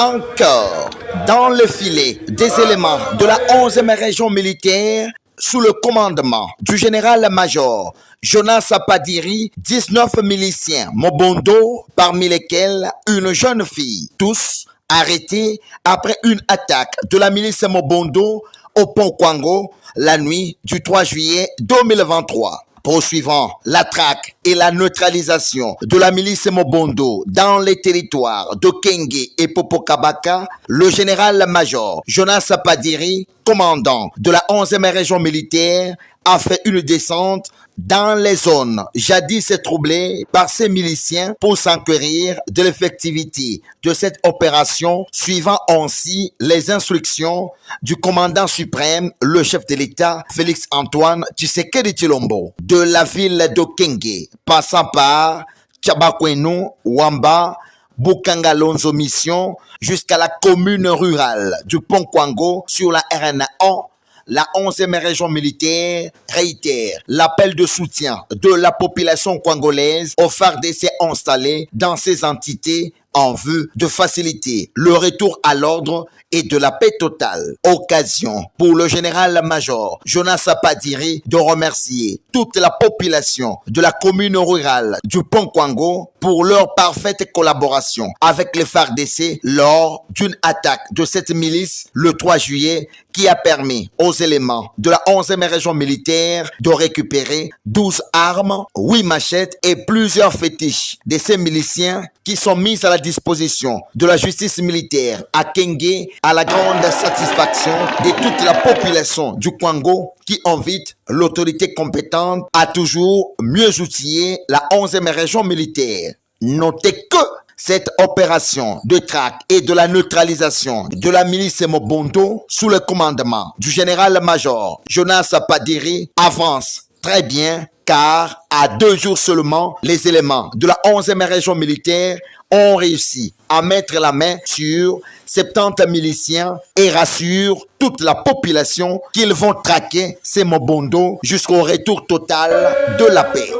Encore dans le filet des éléments de la 11e région militaire sous le commandement du général-major Jonas Sapadiri, 19 miliciens Mobondo, parmi lesquels une jeune fille, tous arrêtés après une attaque de la milice Mobondo au pont Kwango la nuit du 3 juillet 2023. Poursuivant la traque et la neutralisation de la milice Mobondo dans les territoires de Kenge et Popokabaka, le général-major Jonas Sapadiri, commandant de la 11e région militaire, a fait une descente dans les zones jadis troublées par ces miliciens pour s'enquérir de l'effectivité de cette opération, suivant ainsi les instructions du commandant suprême, le chef de l'État, Félix Antoine Tshisekedi Tshilombo, de la ville de Kenge, passant par Tchabakwenu, Wamba, Bukangalonzo Mission, jusqu'à la commune rurale du Pont Kwango sur la RN1. La 11e région militaire réitère l'appel de soutien de la population congolaise aux FARDC installés dans ces entités en vue de faciliter le retour à l'ordre et de la paix totale. Occasion pour le général-major Jonas Sapadiri de remercier toute la population de la commune rurale du Pont Kwango pour leur parfaite collaboration avec les FARDC lors d'une attaque de cette milice le 3 juillet qui a permis aux éléments de la 11e région militaire de récupérer 12 armes, 8 machettes et plusieurs fétiches de ces miliciens qui sont mis à la disposition de la justice militaire à Kenge, à la grande satisfaction de toute la population du Kwango qui invite l'autorité compétente à toujours mieux outiller la 11e région militaire. Notez que cette opération de traque et de la neutralisation de la milice Mobondo sous le commandement du général-major Jonas Sapadiri avance très bien car à 2 jours seulement, les éléments de la 11e région militaire ont réussi à mettre la main sur 70 miliciens et rassurent toute la population qu'ils vont traquer ces Mobondo jusqu'au retour total de la paix.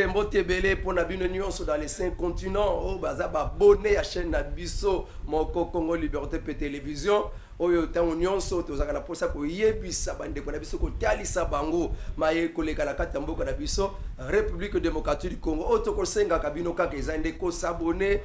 Mbote belé pour nabino nyonso dans les 5 continents o baza ba abonné à chaîne na biso moko Congo Liberté pe télévision oyo tango nyonso tozaka na posa ko yebisa bande ko na biso ko talisa bango maye ko leka la kata mboka na biso République démocratique du Congo auto ko senga kabino kaka ezande ko s'abonner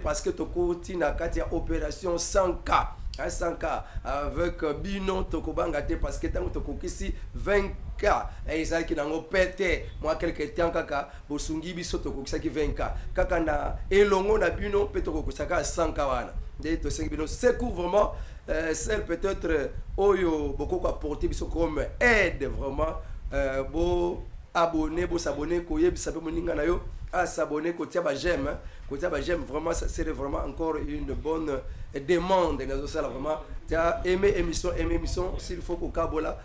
parce que to ko tina kati ya opération 100K 100K avec Bino Tokobanga te parce que tant que Tokokisi 20K et ça qui n'a pété moi quelque temps kaka bosungi biso Tokokisa qui 20K kaka na elongo na Bino pe Tokokisaka 100K wana de to sengi Bino c'est vraiment celle peut-être oyo beaucoup apporter biso comme aide vraiment bo abonner bo s'abonner ko yebisa pe moninga na yo à s'abonner ko tia ba j'aime j'aime vraiment ça serait vraiment encore une bonne demande dans ça vraiment aimer émission s'il faut ko kabola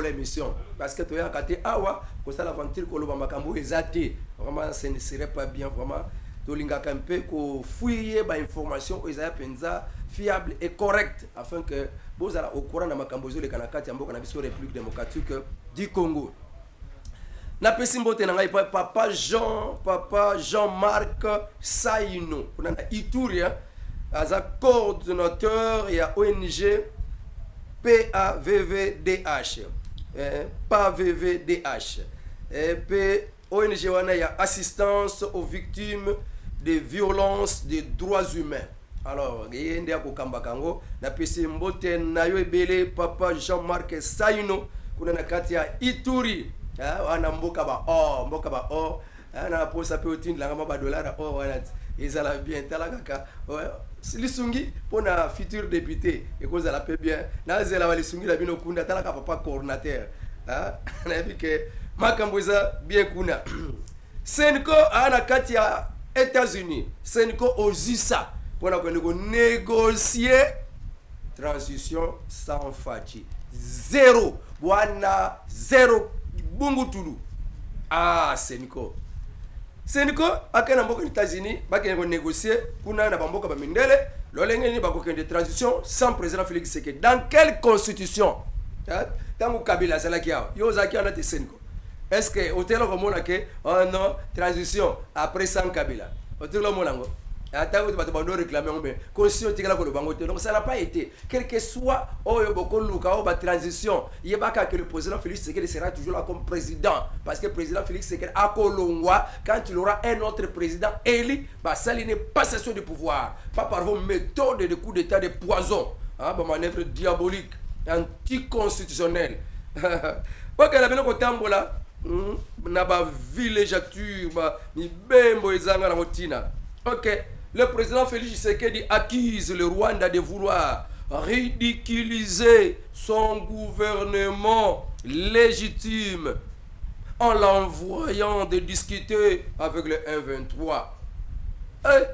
émission parce que to ya kate awa ko ça l'aventure ko loba makambo ezate vraiment ce ne serait pas bien vraiment to linga kampe ko fouiller ba information ezaya penza fiable et correct afin que bozala au courant na makambo zo le kanakati ya mboka na biso République démocratique du Congo. Na pesi mbote na ngai papa Jean-Marc Saino kuna na Ituri aza coordinateur ya ONG PAVVDH PAVVDH pe ONG wana ya assistance aux victimes de violences des droits humains. Alors yende akokamba kango na pesi mbote na yo ebele papa Jean-Marc Saino kuna na kati ya Ituri wana mboka ba ana posa pe otindi la ngama ba dollar wana ezala bien talaka lisungi pona futur député et cause la pe bien na zela wali sungi la bino kunda talaka papa coordinateur na bike makamboza bien kuna Senko ana kati ya États-Unis Senko ozisa pona ko négocier transition sans faci zéro bungu tulu Senko akena mboka États-Unis bakene négocier kuna na bamboka ba mindele lolenge ni bakokende de transition sans président Félix Tshisekedi dans quelle constitution tangu Kabila salaki yao yo zaki ana te Senko est-ce que hôtel ko mona ke oh non transition après sans Kabila hôtel ko mona ngo Attends, tu vas réclamer, mais constitution tigala ko bango te. Donc ça n'a pas été. Quel que soit boko luka o ba transition, il y a que le président Félix Tshisekedi sera toujours là comme président parce que le président Félix Tshisekedi a kolongwa quand il aura un autre président élu, bah ça n'est pas cessation de pouvoir, pas par vos méthodes de coup d'état de poison, hein, bah manœuvre diabolique, anticonstitutionnelle. Ok, la belle kotambola, na ba villégiature, ba ni bembo ezanga na motina. Ok. Le président Félix Tshisekedi accuse le Rwanda de vouloir ridiculiser son gouvernement légitime en l'envoyant de discuter avec le 1-23.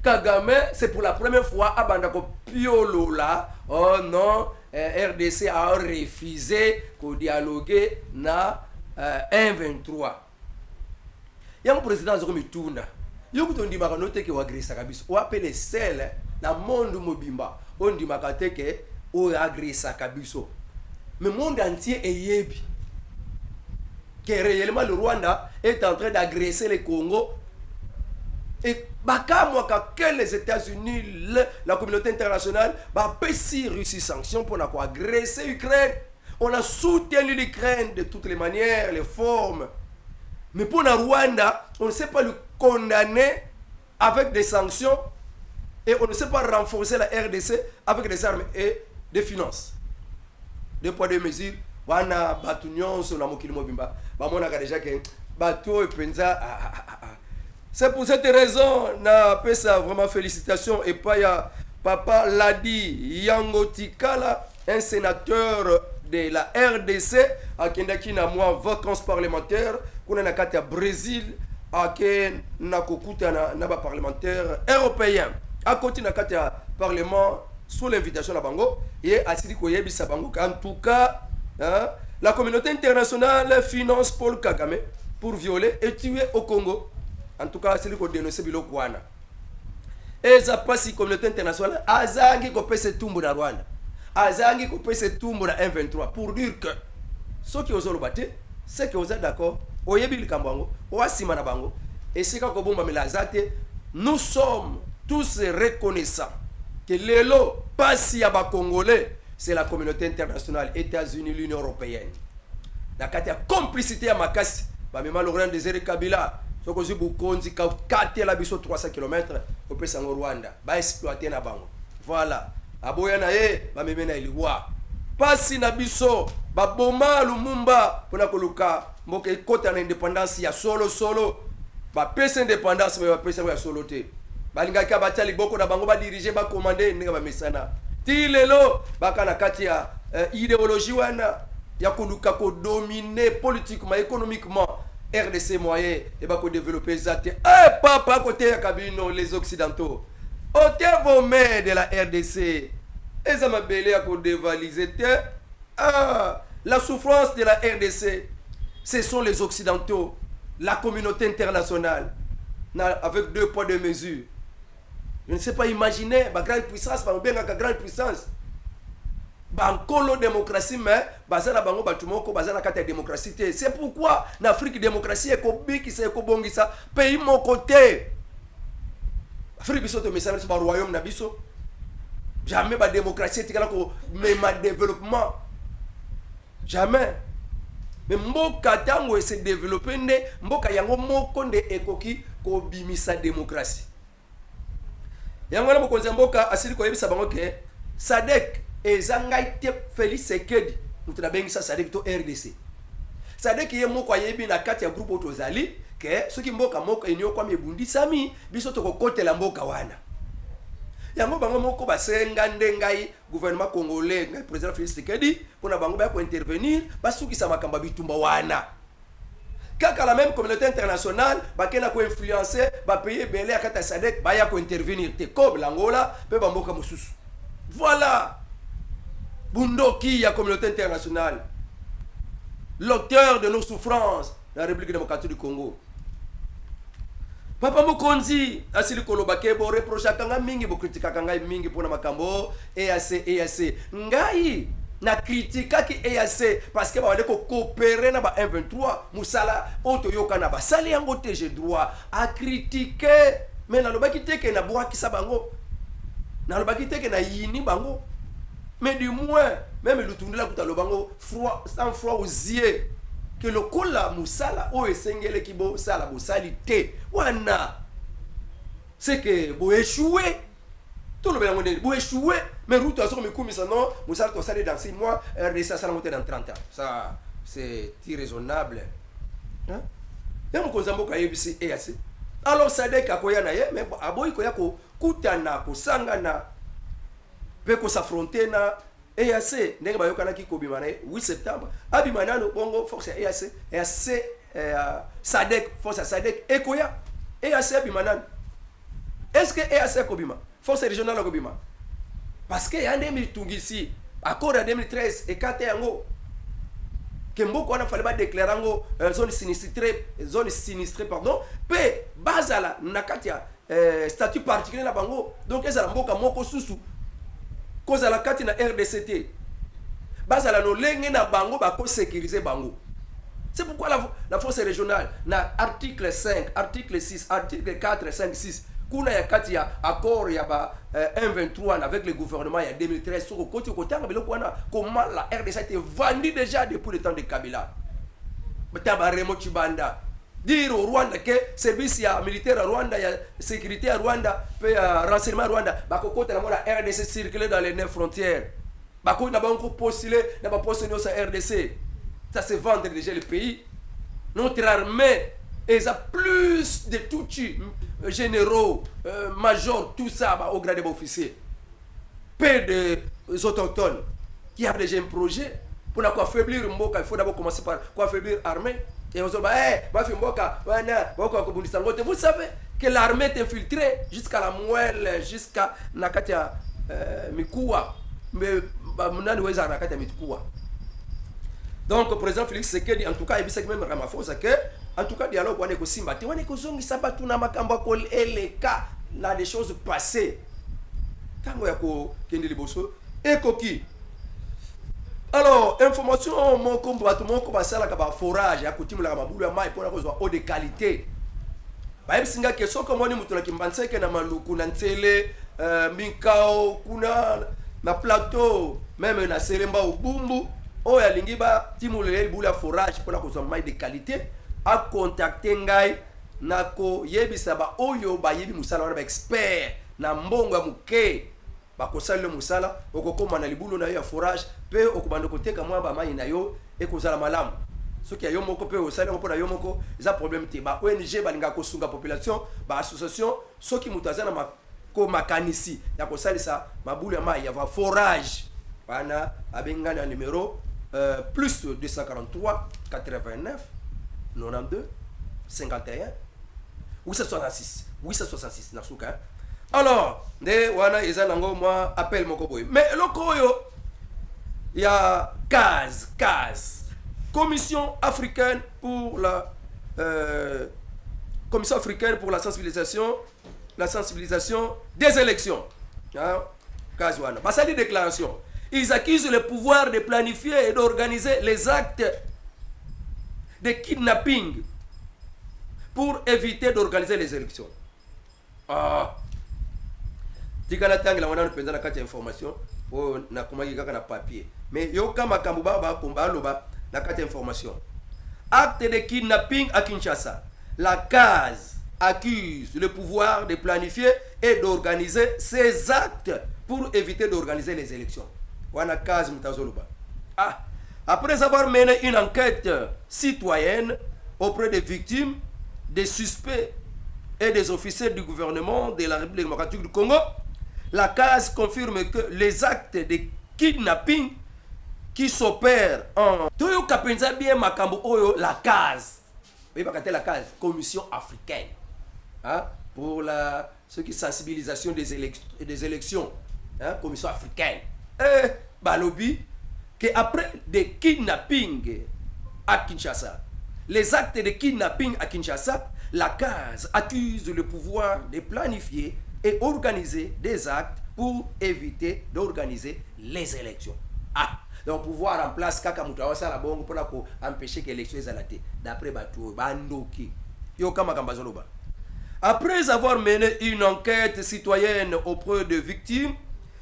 Kagame, c'est pour la première fois à Bandako Piolola. Oh non, RDC a refusé de dialoguer na 1-23. Il y a un président Zokomi Touna. Yoku tondi makanote ke wagresa kabisa. O appelle sel na monde mobimba. On dit makate ke o agresa kabiso. Mais monde entier est yebi. Que réellement le Rwanda est en train d'agresser le Congo. Et bakamwa que les États-Unis, la communauté internationale, va payer Russie sanctions pour agresser l'Ukraine. On a soutenu l'Ukraine de toutes les manières, les formes. Mais pour le Rwanda, on ne sait pas le condamner avec des sanctions et on ne sait pas renforcer la RDC avec des armes et des finances. Deux poids, deux mesures. Wana batunion sur la mokili mobimba. Bamona déjà que bateau et penza. C'est pour cette raison, na pesa vraiment félicitations et pas ya Papa Ladi Yangotikala, un sénateur de la RDC à Kendaki na moi vacances parlementaires kuna na kati ya Brésil à ken na kokuta na ba parlementaire européen à côté na kati ya parlement sous l'invitation de bango et asili koyebisa bango en tout cas hein, la communauté internationale finance Paul Kagame pour violer et tuer au Congo. En tout cas asili ko dénoncer biloko wana et ça passe la communauté internationale azangi ko pese tumbu na Rwanda azangi ko pese tumbu na 1-23 pour dire que ceux qui osent le battre c'est que vous êtes d'accord oyebi likambango oasima na bango et c'est quand bomba melazate nous sommes tous reconnaissants que lelo pasi ya ba congolais c'est la communauté internationale, États-Unis, l'Union européenne. La kati ya complicité ya makasi ba mema Laurent Désiré Kabila soko zi bukonzi ka kati la biso 300 km au pesa ngo Rwanda ba exploiter na bango. Voilà. Aboya na ye ba memena iliwa. Pasi na biso ba boma Lumumba pona koluka mboka ikota na indépendance ya solo ba pesa indépendance ba pesa ya solo te. Balinga ka batali boko na bango ba diriger ba commander ndenge ba mesana. Ti lelo baka na kati ya idéologie wana ya koluka ko dominer politiquement économiquement RDC moyen et ba ko développer zate. Papa côté ya Kabino les occidentaux. Ôtez vos mains de la RDC. Et ça m'a belé à dévaliser. La souffrance de la RDC, ce sont les occidentaux, la communauté internationale, avec 2 poids 2 mesures. Je ne sais pas imaginer ma grande puissance, ma bien grande puissance. Bankolo démocratie, mais bazana bango batumoko bazana kata démocratie. C'est pourquoi l'Afrique démocratie est kobi qui c'est kobongisa pays mon côté. Afrique biso to message sur royaume na biso. Jamais la démocratie est mais ma développement. Jamais. Mais mboka tango se développer ne mboka yango moko nde ekoki ko bimisa démocratie. Yango na mokonzi mboka asili ko yebisa bango ke SADC ezangai te Félix Tshisekedi mutu na bengisa SADC to RDC. SADC ye moko yebi na kati ya groupe otozali ke soki mboka moko enyo kwa mebundisami biso to kokotela mboka wana. Yango bango moko basenga ndengai gouvernement congolais ngai président Félix Tshisekedi pona bango ba ko intervenir basukisa makamba bitumba wana. Kaka la même communauté internationale bakena ko influencer ba payer belé akata SADC ba ya ko intervenir te comme l'Angola pe ba mboka mosusu. Voilà. Bundoki ya communauté internationale. L'auteur de nos souffrances, la République démocratique du Congo. Papa Mokonzi asili kolobake bo reprocha kanga mingi bo kritika kanga mingi pona makambo EAC ngai na kritika ki EAC parce que ba wale ko coopérer na ba 1-23 musala oto yoka na ba sali yango te j'ai droit à critiquer mais nalobaki te ke na bwakisa bango, nalobaki te ke na yini bango, mais du moins même lutundela kutalo bango froid sans froid aux yeux que le kola musala o esengele ki bo sala bo salité wana c'est que bo échouer tout le monde bo échouer mais route aso me kumisa non musala to sali dans 6 mois RDC ça monter dans 30 ans, ça c'est irraisonnable hein. Ya mkonzambo ka yebisi EAC alors Sadek akoya na ye mais aboyi ko ya ko kutana ko sangana pe ko s'affronter na EAC ndenge bayokana ki kobima na 8 septembre abima nano bongo force EAC Sadek force Sadek ekoya EAC abima nano est-ce que EAC kobima force régionale kobima parce que ya ndemi tungisi accord en 2013 et kate yango Kemboko wana fallait pas déclarer ngo zone sinistrée pardon pe bazala nakatia statut particulier na bango donc ezala mboka moko susu kozala kati na RDCT bazala no lenge na bango ba ko sécuriser bango. C'est pourquoi la force régionale na article 5 article 6 article 4 5 6 kuna ya kati ya accord ya ba 123 avec le gouvernement il y a 2013 sur côté kotanga biloko wana comment la RDC a été vendue déjà depuis le temps de Kabila. Bataba Remo Chibanda dire au Rwanda que service ya militaire à Rwanda ya sécurité à Rwanda pe renseignement à Rwanda bakokota na la RDC circuler dans les 9 frontières. Bako na banko postuler na ba postuler sa RDC. Ça c'est vendre déjà le pays. Notre armée et ça plus de tout généraux, majors, tout ça bah, au grade d'officier. Peu de autochtones qui a déjà un projet pour affaiblir Mboka. Il faut d'abord commencer par affaiblir l'armée. Et on se dit, vous savez que l'armée est infiltrée jusqu'à la moelle, jusqu'à Nakatia Mikoua. Mais Nakatia Mikoua. Donc, le président Félix Tshisekedi, en tout cas, il y a même Ramaphosa que, en tout cas, dialogue, on est aussi mati, on est aussi sabatu na makamba kol eleka là des choses passées. Tango yako kendi liboso ekoki. Alors, information mon combattu mon combattant la forage ya kutimu la mabulu ya mai pona kozwa eau de qualité. Ba yebsinga ke soko moni mutu na kimbanseke na maluku na ntele minkao kuna na plateau même na Selemba ubumbu. Oya lingi ba timulele bula forage pona kozwa mai de qualité a contacter ngai nako yebisa ba oyo ba yebi musala wana ba expert na mbongo ya muke ba kosala musala okokoma na libulu na yo ya forage pe okubanda koteka mwa ba mai na yo ekozala malamu soki ya yo moko pe osala mpo na yo moko eza problème te ba ONG balinga kosunga population ba association soki mutazana ko makanisi ya kosalisa mabulu ya mai ya va forage bana abengana numéro plus 243 89 92 51 866 nasuka. Alors nde wana eza nango moi appel moko boy mais loko yo ya CAS Commission africaine pour la Commission africaine pour la sensibilisation des élections hein? CAS wana basali déclaration ils accusent le pouvoir de planifier et d'organiser les actes de kidnapping pour éviter d'organiser les élections. Ah, tika tangi la wana mpenda na kati information o na komaki kaka na papier mais yo kama kambuba ba komba loba na kati information. Acte de kidnapping à Kinshasa. La CAS accuse le pouvoir de planifier et d'organiser ces actes pour éviter d'organiser les élections. Wana CAS mtazoluba. Ah, après avoir mené une enquête citoyenne auprès des victimes, des suspects et des officiers du gouvernement de la République démocratique du Congo, la CAS confirme que les actes de kidnapping qui s'opèrent en Toyo Kapenza bien Makambo Oyo, la CAS, oui, la CAS, Commission africaine, hein, pour ce qui est sensibilisation des élections, hein, Commission africaine, et Balobi, qu'après des kidnappings à Kinshasa, les actes de kidnapping à Kinshasa, la CAS accuse le pouvoir de planifier et organiser des actes pour éviter d'organiser les élections. Ah, donc pouvoir en place kaka mutawasa la bongo pour empêcher que l'élection soit d'après Batou Bandoki. Yo kama kambazoloba. Après avoir mené une enquête citoyenne auprès de victimes,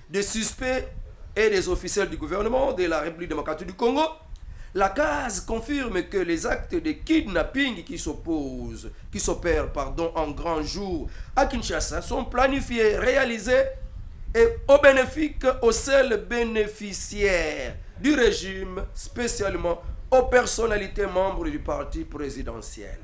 des suspects et des officiels du gouvernement de la République démocratique du Congo, la CAS confirme que les actes de kidnapping qui s'opèrent en grand jour à Kinshasa sont planifiés, réalisés et au bénéfice aux seuls bénéficiaires du régime, spécialement aux personnalités membres du parti présidentiel.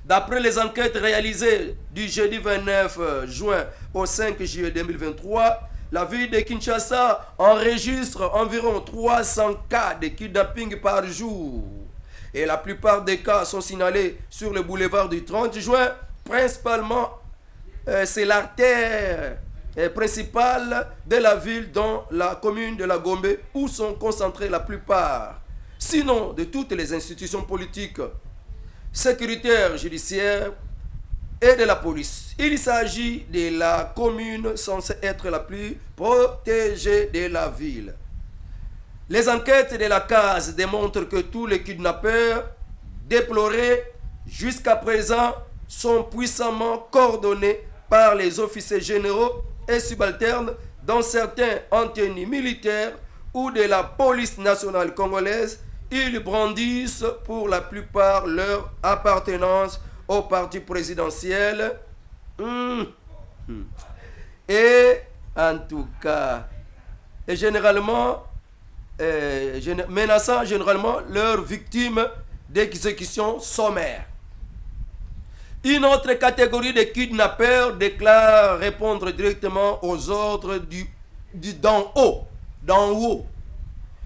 D'après les enquêtes réalisées du jeudi 29 juin au 5 juillet 2023, la ville de Kinshasa enregistre environ 300 cas de kidnapping par jour. Et la plupart des cas sont signalés sur le boulevard du 30 juin. Principalement, c'est l'artère principale de la ville dans la commune de la Gombe où sont concentrées la plupart, sinon de toutes les institutions politiques, sécuritaires, judiciaires et de la police. Il s'agit de la commune censée être la plus protégée de la ville. Les enquêtes de la CAS démontrent que tous les kidnappeurs déplorés jusqu'à présent sont puissamment coordonnés par les officiers généraux et subalternes dans certains en tenue militaire ou de la police nationale congolaise. Ils brandissent pour la plupart leur appartenance au parti présidentiel. Et en tout cas, et généralement, menaçant généralement leurs victimes d'exécution sommaire. Une autre catégorie de kidnappeurs déclare répondre directement aux ordres d'en haut,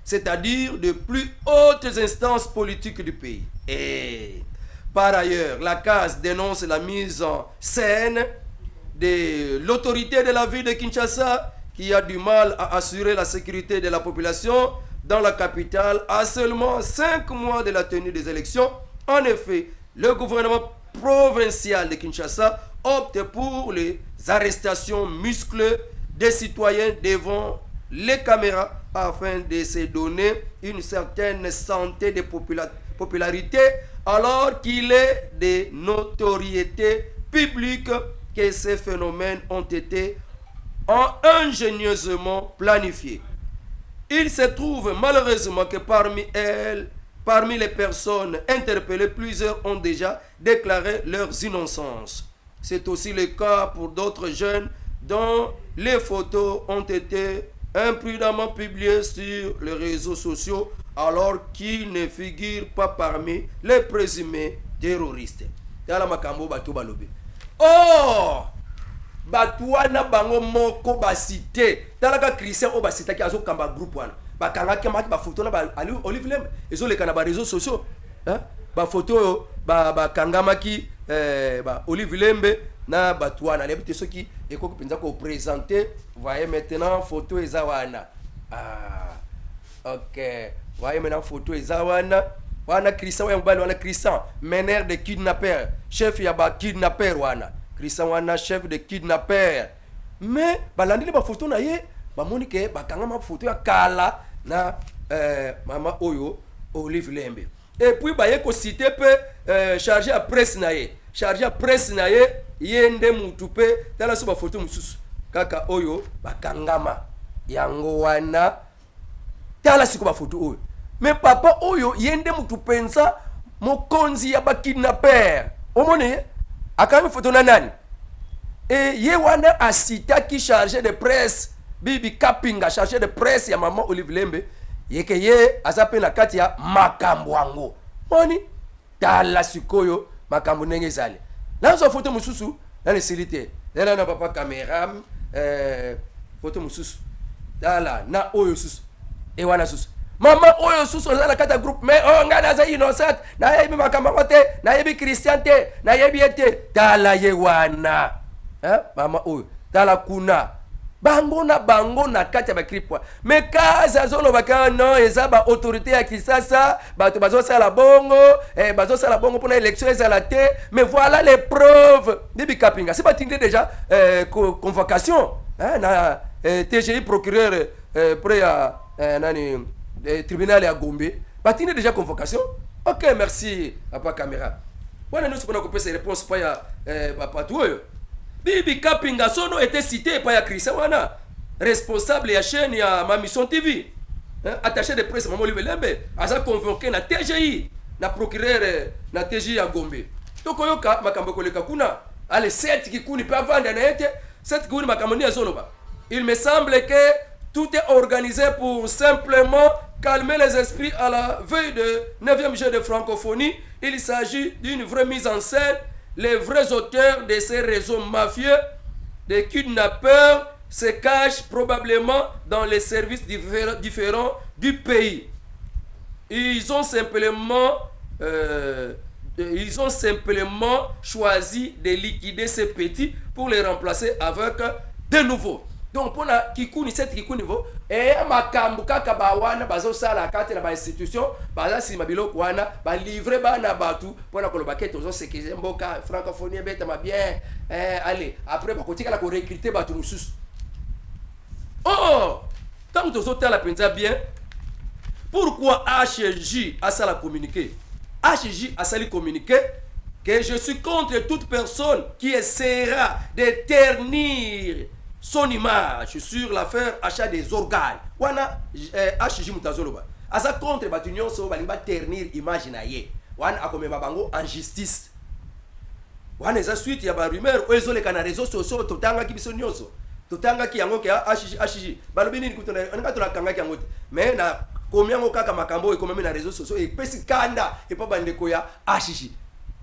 c'est-à-dire de plus hautes instances politiques du pays. Et par ailleurs, la CAS dénonce la mise en scène de l'autorité de la ville de Kinshasa qui a du mal à assurer la sécurité de la population dans la capitale à seulement 5 mois de la tenue des élections. En effet, le gouvernement provincial de Kinshasa opte pour les arrestations musclées des citoyens devant les caméras afin de se donner une certaine santé de popularité alors qu'il est de notoriété publique que ces phénomènes ont été ingénieusement planifiés. Il se trouve malheureusement que parmi les personnes interpellées, plusieurs ont déjà déclaré leurs innocences. C'est aussi le cas pour d'autres jeunes dont les photos ont été imprudemment publiées sur les réseaux sociaux alors qu'ils ne figurent pas parmi les présumés terroristes. Oh! Batuana bango moko basité talaka Christian o basita ki azokamba groupe wana bakangaki maki ba photo na ba Olive Lembe ezo leka na ba réseaux sociaux ba photo ba kangamaki ba Olive Lembe na batuana lebite soki ekoki penza ko présenter. Voyez maintenant photo eza wana OK, voyez maintenant photo eza wana Christian ya mbali wana Christian meneur de kidnappeurs, chef ya ba kidnappeur wana Christian wana chef de kidnappeur. Mais balandeli ba photo na ye bamoni ke bakanga ma photo ya kala na mama oyo Olive Lembe. Et puis ba ye ko citer pe chargé à presse na ye. Chargé à presse na ye yende mutu pe tala so ba photo mususu kaka oyo bakangama yango wana tala siko ba photo oyo. Mais papa oyo yende mutu pensa mokonzi ya ba kidnappeur. Omoni akami photo na nani? Et ye wana asita ki chargé de presse Bibi Kapinga chargé de presse ya maman Olive Lembe yeke ye azape na kati ya makambo wango. Moni tala sikoyo makambo ndenge ezali. Na so photo mususu na le silite. Tala na papa caméra photo mususu. Tala na oyo susu. E wana susu. Mama oyo susu na kata groupe mais ngana za innocent na yebi makambo te na yebi Christian te na yebi ete tala ye wana mama oyo tala kuna bango na kati ya bakripwa mais kaza zolo baka non eza ba autorité ya Kisasa bato bazo sala bongo pour na élection ezala te. Mais voilà les preuves de Bikapinga c'est pas tindé déjà convocation na TGI procureur près à nani tribunal ya Gombe batine déjà convocation. OK, merci papa caméra. wana nyonso mpona kopesa réponse pa ya bapatu oyo. Bibi Kapinga Sono était cité pa ya Christian wana responsable ya chaîne ya Ma Mission TV, attaché de presse Maman Olivier Lembe aza convoqué na TGI na procureur na TGI ya Gombe. Tokoyoka makambo koleka kuna ale 7 kikuni pa vanda na ete 7 kikuni makambo ni azoloba. Il me semble que tout est organisé pour simplement calmer les esprits à la veille de 9e jour de francophonie. Il s'agit d'une vraie mise en scène. Les vrais auteurs de ces réseaux mafieux, des kidnappeurs, se cachent probablement dans les services différents du pays. Ils ont simplement choisi de liquider ces petits pour les remplacer avec de nouveaux. Donc pour la kikuni cette kikuni vo makambu kaka ba wana bazo sala kate na ba institution baza si mabilo kwana ba livrer ba na batu pour la kolobake tozo sécuriser mboka francophonie beta ma bien allez après ba kotika la ko recruter batu mususu. Oh tant tozo tala penza bien pourquoi HJ a ça la communiquer. HJ a ça la communiquer que je suis contre toute personne qui essaiera de ternir son image sur l'affaire achat des organes. Wana HJ mutazoloba asa contre batunion so balimba ternir image na ye. Wana akomema bango en justice. Wana eza suite ya ba rumeur ezole kana réseaux sociaux totanga kibiso nyonso. Totanga ki yango ke HJ balobi nini kutona nga tolakanga ki yango mais na combien ngo kaka makambo ekomemi na réseaux sociaux et pesi kanda et pas bandeko ya HJ.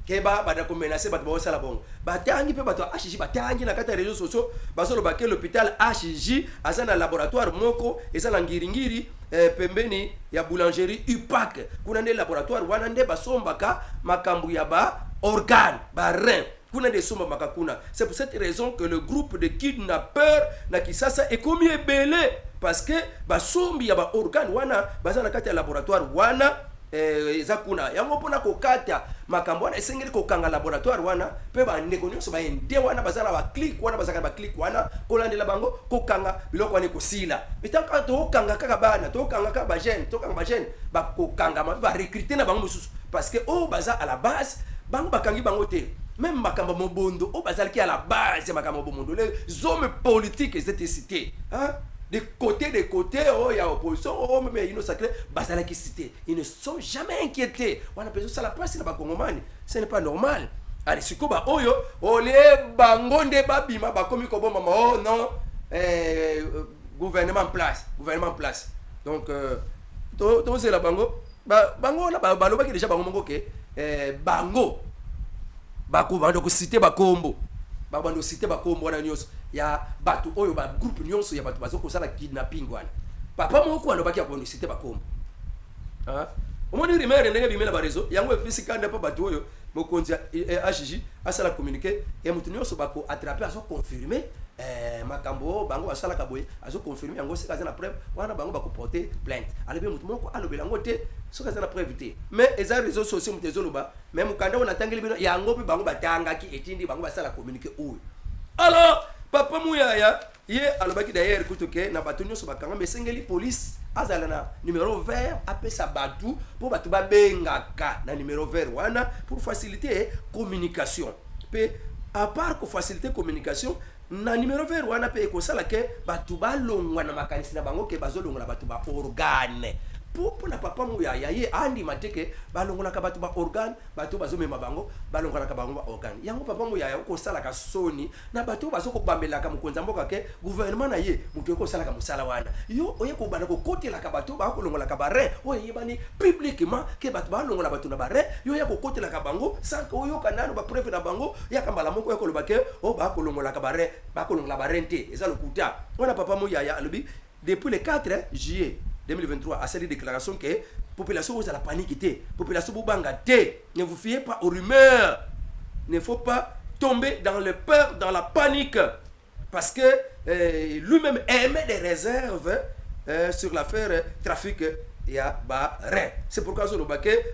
Keba bada ko menacer bato ba sala bongo batangi pe bato HJ batangi na kata réseaux sociaux basolo baké l'hôpital HJ azana laboratoire moko ezala ngiringiri pembeni ya boulangerie UPAC kuna nde laboratoire wana nde basombaka makambu ya ba organe ba rein kuna nde somba makakuna. C'est pour cette raison que le groupe de kidnappeurs na Kisasa est commis belé parce que basombi ya ba organe wana bazana kata ya laboratoire wana ezakuna yango pona kokata makambo wana esengeli kokanga laboratoire wana pe ba ndeko nyonso ba ende wana bazala ba click wana bazaka ba click wana kolandela bango kokanga biloko wana kosila mitaka to kokanga kaka bana to kokanga kaka ba jeune to kokanga ba jeune ba kokanga ba recruter na bango mususu parce que baza à la base bango bakangi bango te même makambo mobondo bazala ki à la base makambo mobondo les hommes politiques étaient cités de côté, il y a opposition, mais ils sacré, basala qui cité. Ils ne sont jamais inquiétés. On a besoin de la place, ce n'est pas normal. Allez, si quoi, oyo, olé, bangonde, babima, bakomi kobo mama, oh non, gouvernement en place. Donc, tout c'est la bango, bango, là, baloba qui déjà bango, bango, bako, bando, cité, bakombo. Babando cité bakombo wana nyonso ya batu oyo ba groupe nyonso ya batu bazo kosala kidnapping wana papa moko wana baki abondo cité bakombo omoni rimere ndenge bimela ba réseau yango episi kanda pa batu oyo mokonzi HJ asala communiquer et mutu nyonso bako attraper aso confirmer makambo bango basala kaboye aso confirmer yango sika za na preuve wana bango bako porter plainte alebe mutu moko alobela ngo te soka za na preuve te mais eza réseaux sociaux mutu ezoloba même kanda on atangeli bino yango pe bango batanga ki etindi bango basala communiquer oyo. Alors papa muyaya ye alobaki d'ailleurs kutoke na batu nyonso bakanga mesengeli police azala na numéro vert apesa batu pour batu babengaka na numéro vert wana pour faciliter communication pe à part pour faciliter communication na numéro vert wana pe ekosala ke batu balongwa na makanisi na bango ke bazolongwa na batu ba organe pour na papa muyaya ye andi mateke balongwa ka batu ba organe batu bazomema bango balongwa ka bango ba organe yango papa muyaya okosala ka soni na batu bazoko bambela ka mukonza mboka ke gouvernement na ye mutu ekosala ka musala wana yo oye ko bana ko kotela ka batu ba kolongwa ka bare oye bani publiquement ke batu balongwa batu na bare yo ya ko kotela ka bango sanka oyo kanano ba preuve na bango ya kambala moko ekoloba ke ba kolongwa ka bare ba kolongwa barente eza lokuta wana papa muyaya alobi depuis le 4 juillet 2023 à cette déclaration que population vous a la panique té population vous banga té ne vous fiez pas aux rumeurs, ne faut pas tomber dans le peur, dans la panique parce que lui-même émet des réserves sur l'affaire trafic ya barre. C'est pourquoi je le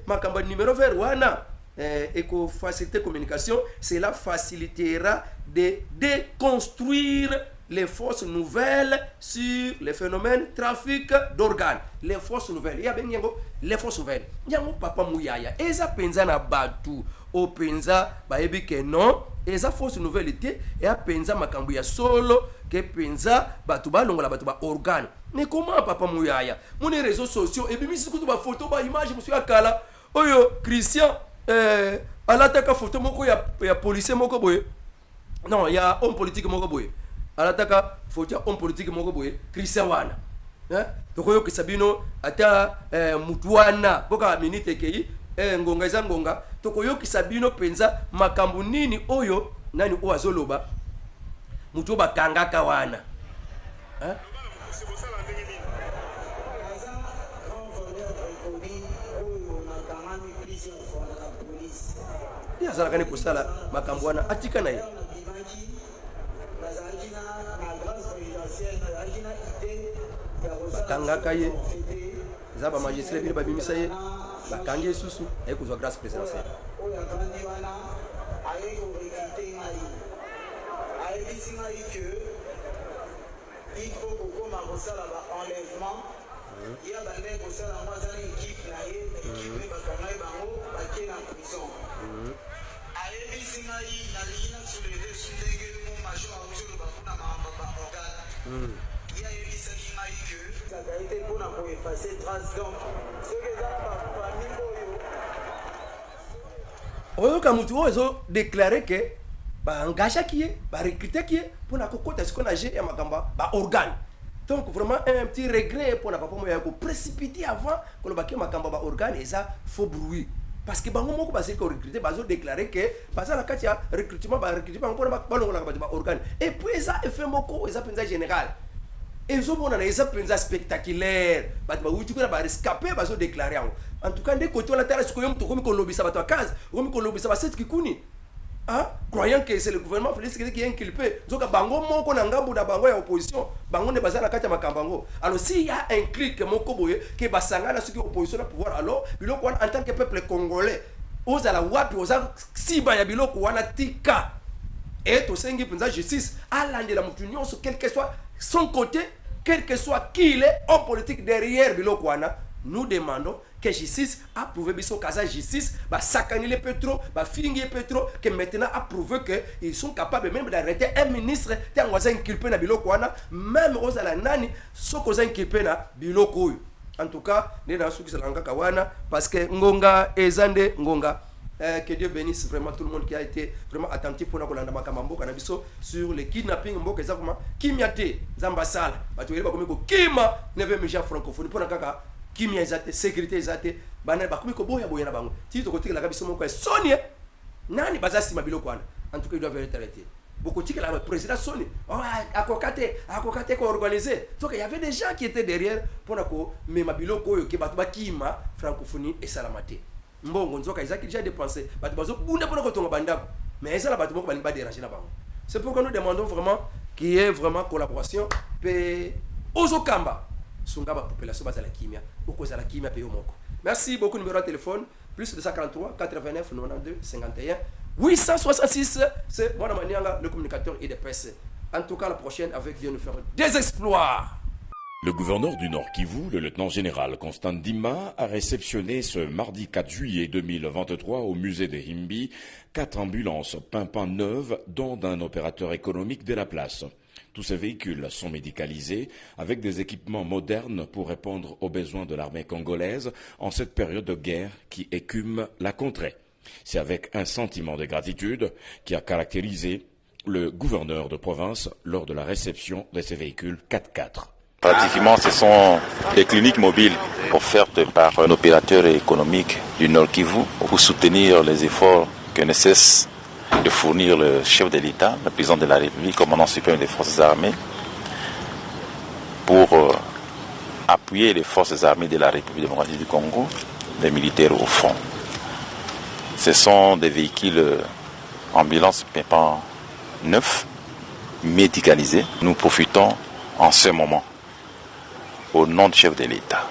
ma campagne numéro vert wana et que faciliter communication, cela facilitera de déconstruire les forces nouvelles sur les phénomènes trafic d'organes. Les forces nouvelles. Il y a bien les forces nouvelles. Il y a papa mouyaya. Et ça penza na batu. O penza ba ebi que non. Et ça force nouvelle était. Et a penza makambu ya solo. Que penza batu ba longola batu ba organe. Mais comment papa mouyaya? Mon réseaux sociaux. Et puis mi sikutu ba photo ba image monsieur akala. Oyo Christian. Alataka photo moko ya policier moko boye. Non, il y a homme politique moko boye. Alataka photo homme politique moko boye. Christian wana. Donc oyo kisabino ata mutuana boka minute kei ngonga eza ngonga. Donc oyo kisabino penza makambu nini oyo nani o azoloba. Mutu ba kangaka wana. Ya zalakani kusala makambu wana atika na ye. Bakangaka ye zaba magistrat bile babimisa ye bakangi susu ay kuzwa grâce présidentielle. Il faut beaucoup m'avancer là-bas enlèvement. Il y a des gens qui sont dans une équipe là, l'équipe est bakangai bango, baké en prison. Ayebi singai na lina sur les deux sur les gueules mon major sur le bakuna mamba organe. Il y a yebi singai que ça a été pour effacer trace donc ce que ça va famille oyo kamutu ozo déclarer que ba engagé qui est ba recruter qui est pour na kokota ce qu'on a géré makamba ba organe. Donc vraiment un petit regret pour na papa moya ko précipiter avant que le baké makamba ba organe et ça faut bruit parce que bango moko basé ko recruter bazo déclarer que parce que la katia recrutement pour na ba longola ba organe et puis ça effet moko ça penza général. Et ils ont mon analyse spectaculaire. Bah oui tu peux pas rescaper bazo déclarer en tout cas des côtés la terre ce que yom to comme lobby ça va toi case comme lobby ça va cette qui kuni. Hein, croyant que c'est le gouvernement Félix qui est inculpé. Donc bango moko na ngambu na bango ya opposition, bango ne bazana kati ya makambango. Alors s'il y a un clic moko boye que basanga na ceux qui opposition na pouvoir alors biloko en tant que peuple congolais, ozala wapi oza siba ya biloko wana tika. Et to sengi penza justice à l'ande la mutunyo sur quel que soit son côté, quel que soit qui il est en politique derrière biloko wana, nous demandons que justice a prouvé biso kaza justice ba sakani le pétro ba fingi pétro que maintenant a prouvé que ils sont capables même d'arrêter un ministre tant oza inculpé na biloko wana même oza la nani soko oza inculpé na biloko oyo. En tout cas ne na suki salanga kawana parce que ngonga ezande ngonga. Que Dieu bénisse vraiment tout le monde qui a été vraiment attentif pour nous makambo kanabiso sur le kidnapping mboka exactement kimiate zambasala batu yeba komiko kima neve misha francophonie pour kaka kimia ezate sécurité ezate bana bakomiko boya boya na bango ti to kotikela kabiso moko sonie nani bazasi mabilo kwana en tout cas il doit être arrêté beaucoup tikela le président Sony akokate ko organiser donc il y avait des gens qui étaient derrière pour nako mais mabilo koyo ke batu bakima francophonie et salamate mbongo nzoka ezaki déjà dépensé batu bazo bunda pour kotonga bandako mais ça la batu moko ba déranger na bango. C'est pourquoi nous demandons vraiment qu'il y ait vraiment collaboration pe ozokamba sunga ba population bazala kimia okozala kimia pe yomoko. Merci beaucoup. Numéro de téléphone plus 243 89 92 51 866. C'est moi Manianga, le communicateur et de presse. En tout cas la prochaine avec Dieu nous faire des exploits. Le gouverneur du Nord Kivu, le lieutenant-général Constant Ndima, a réceptionné ce mardi 4 juillet 2023 au musée de Himbi 4 ambulances pimpant neuves, dont d'un opérateur économique de la place. Tous ces véhicules sont médicalisés avec des équipements modernes pour répondre aux besoins de l'armée congolaise en cette période de guerre qui écume la contrée. C'est avec un sentiment de gratitude qui a caractérisé le gouverneur de province lors de la réception de ces véhicules 4x4. Pratiquement, ce sont des cliniques mobiles offertes par un opérateur économique du Nord Kivu pour soutenir les efforts que ne cesse de fournir le chef de l'État, le président de la République, commandant suprême des forces armées, pour appuyer les forces armées de la République démocratique du Congo, les militaires au front. Ce sont des véhicules ambulances pimpant neufs, médicalisés. Nous profitons en ce moment, au nom du chef de l'État,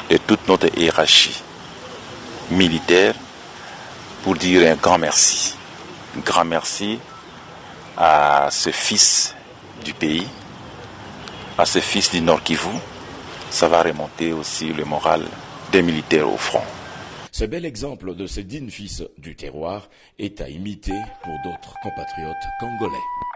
de toute notre hiérarchie militaire, pour dire un grand merci à ce fils du pays, à ces fils du Nord Kivu, ça va remonter aussi le moral des militaires au front. Ce bel exemple de ces dignes fils du terroir est à imiter pour d'autres compatriotes congolais.